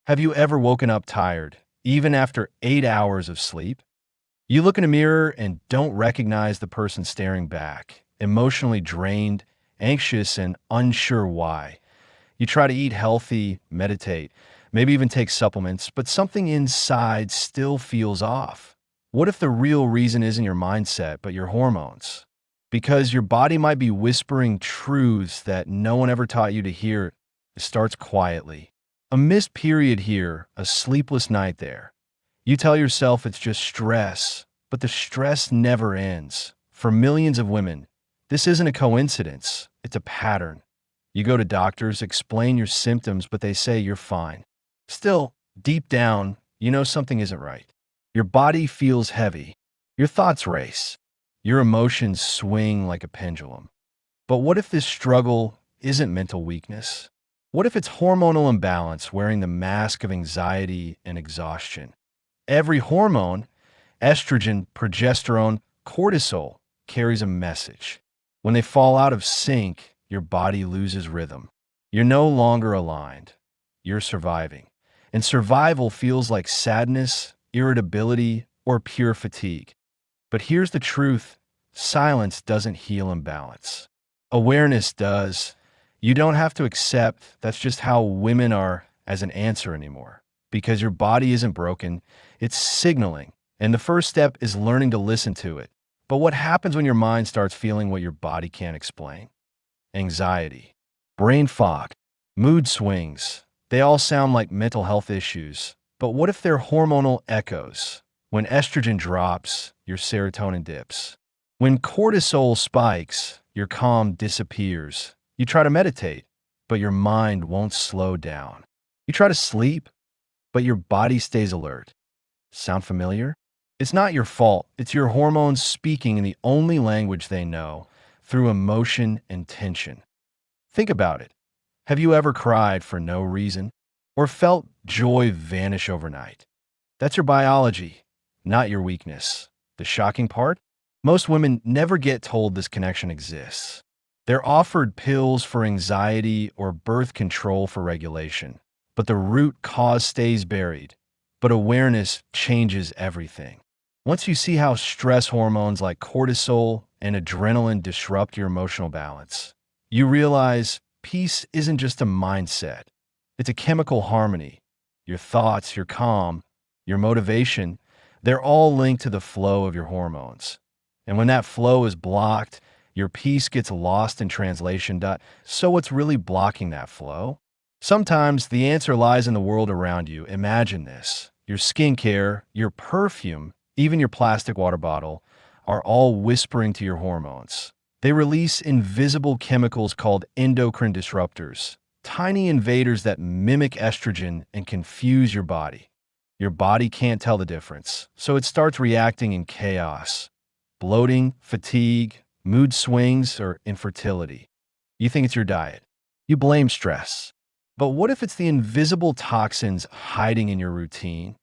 Have you ever woken up tired, even after 8 hours of sleep? You look in a mirror and don't recognize the person staring back, emotionally drained, anxious, and unsure why. You try to eat healthy, meditate, maybe even take supplements, but something inside still feels off. What if the real reason isn't your mindset, but your hormones? Because your body might be whispering truths that no one ever taught you to hear. It starts quietly. A missed period here, a sleepless night there. You tell yourself it's just stress, but the stress never ends. For millions of women, this isn't a coincidence, it's a pattern. You go to doctors, explain your symptoms, but they say you're fine. Still, deep down, you know something isn't right. Your body feels heavy. Your thoughts race. Your emotions swing like a pendulum. But what if this struggle isn't mental weakness? What if it's hormonal imbalance wearing the mask of anxiety and exhaustion? Every hormone, estrogen, progesterone, cortisol, carries a message. When they fall out of sync, your body loses rhythm. You're no longer aligned. You're surviving. And survival feels like sadness, irritability, or pure fatigue. But here's the truth: silence doesn't heal imbalance. Awareness does. You don't have to accept that's just how women are as an answer anymore. Because your body isn't broken, it's signaling. And the first step is learning to listen to it. But what happens when your mind starts feeling what your body can't explain? Anxiety, brain fog, mood swings. They all sound like mental health issues. But what if they're hormonal echoes? When estrogen drops, your serotonin dips. When cortisol spikes, your calm disappears. You try to meditate, but your mind won't slow down. You try to sleep, but your body stays alert. Sound familiar? It's not your fault. It's your hormones speaking in the only language they know, through emotion and tension. Think about it. Have you ever cried for no reason? Or felt joy vanish overnight? That's your biology, not your weakness. The shocking part? Most women never get told this connection exists. They're offered pills for anxiety or birth control for regulation, but the root cause stays buried. But awareness changes everything. Once you see how stress hormones like cortisol and adrenaline disrupt your emotional balance, you realize peace isn't just a mindset. It's a chemical harmony. Your thoughts, your calm, your motivation, they're all linked to the flow of your hormones. And when that flow is blocked, your peace gets lost in translation. So what's really blocking that flow? Sometimes the answer lies in the world around you. Imagine this. Your skincare, your perfume, even your plastic water bottle are all whispering to your hormones. They release invisible chemicals called endocrine disruptors, tiny invaders that mimic estrogen and confuse your body. Your body can't tell the difference, so it starts reacting in chaos. Bloating, fatigue, mood swings, or infertility. You think it's your diet. You blame stress. But what if it's the invisible toxins hiding in your routine?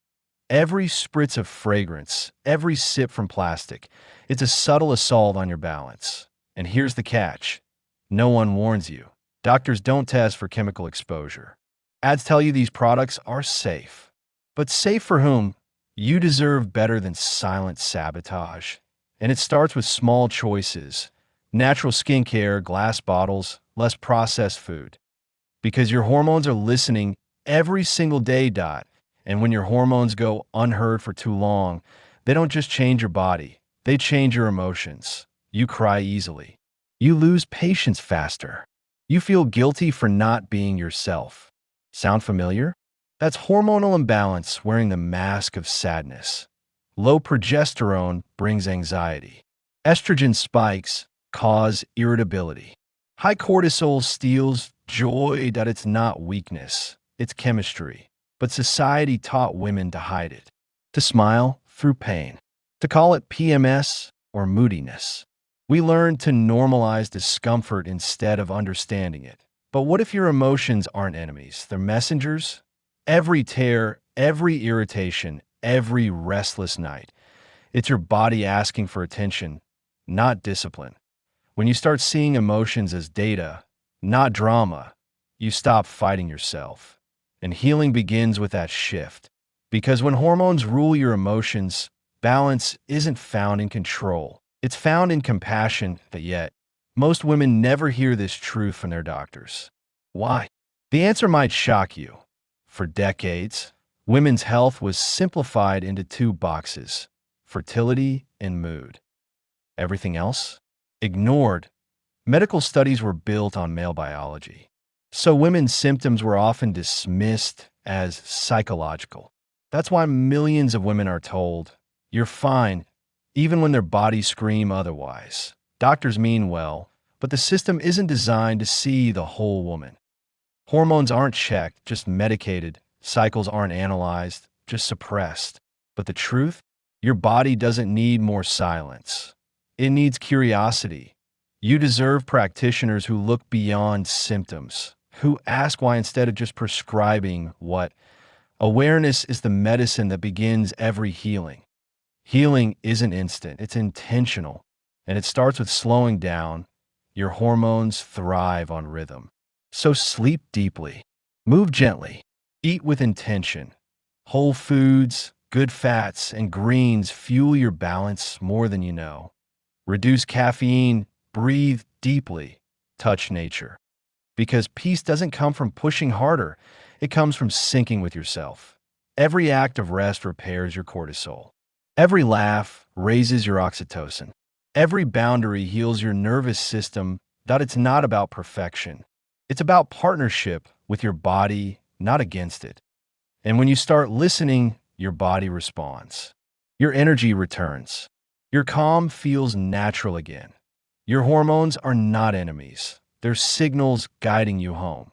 Every spritz of fragrance, every sip from plastic, it's a subtle assault on your balance. And here's the catch. No one warns you. Doctors don't test for chemical exposure. Ads tell you these products are safe. But safe for whom? You deserve better than silent sabotage. And it starts with small choices. Natural skincare, glass bottles, less processed food. Because your hormones are listening every single day. And when your hormones go unheard for too long, they don't just change your body, they change your emotions. You cry easily. You lose patience faster. You feel guilty for not being yourself. Sound familiar? That's hormonal imbalance wearing the mask of sadness. Low progesterone brings anxiety. Estrogen spikes cause irritability. High cortisol steals joy. That it's not weakness, it's chemistry. But society taught women to hide it, to smile through pain, to call it PMS or moodiness. We learned to normalize discomfort instead of understanding it. But what if your emotions aren't enemies? They're messengers? Every tear, every irritation, every restless night, it's your body asking for attention, not discipline. When you start seeing emotions as data, not drama, you stop fighting yourself. And healing begins with that shift. Because when hormones rule your emotions, balance isn't found in control. It's found in compassion, but yet, most women never hear this truth from their doctors. Why? The answer might shock you. For decades, women's health was simplified into two boxes: fertility and mood. Everything else? Ignored. Medical studies were built on male biology. So women's symptoms were often dismissed as psychological. That's why millions of women are told, "You're fine," even when their bodies scream otherwise. Doctors mean well, but the system isn't designed to see the whole woman. Hormones aren't checked, just medicated. Cycles aren't analyzed, just suppressed. But the truth? Your body doesn't need more silence. It needs curiosity. You deserve practitioners who look beyond symptoms, who ask why instead of just prescribing what. Awareness is the medicine that begins every healing. Healing isn't instant, it's intentional. And it starts with slowing down. Your hormones thrive on rhythm. So sleep deeply, move gently, eat with intention. Whole foods, good fats, and greens fuel your balance more than you know. Reduce caffeine, breathe deeply, touch nature. Because peace doesn't come from pushing harder, it comes from syncing with yourself. Every act of rest repairs your cortisol. Every laugh raises your oxytocin. Every boundary heals your nervous system. That it's not about perfection. It's about partnership with your body, not against it. And when you start listening, your body responds. Your energy returns. Your calm feels natural again. Your hormones are not enemies. They're signals guiding you home.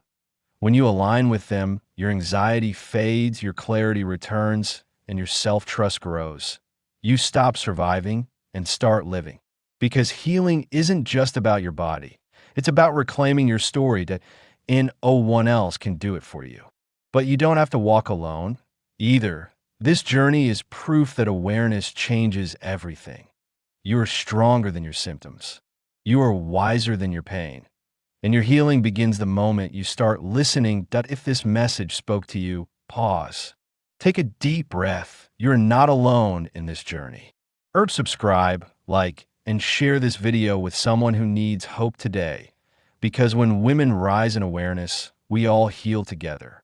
When you align with them, your anxiety fades, your clarity returns, and your self-trust grows. You stop surviving and start living. Because healing isn't just about your body. It's about reclaiming your story that no one else can do it for you. But you don't have to walk alone either. This journey is proof that awareness changes everything. You are stronger than your symptoms. You are wiser than your pain. And your healing begins the moment you start listening. That if this message spoke to you, pause. Take a deep breath. You're not alone in this journey. Subscribe, like, and share this video with someone who needs hope today. Because when women rise in awareness, we all heal together.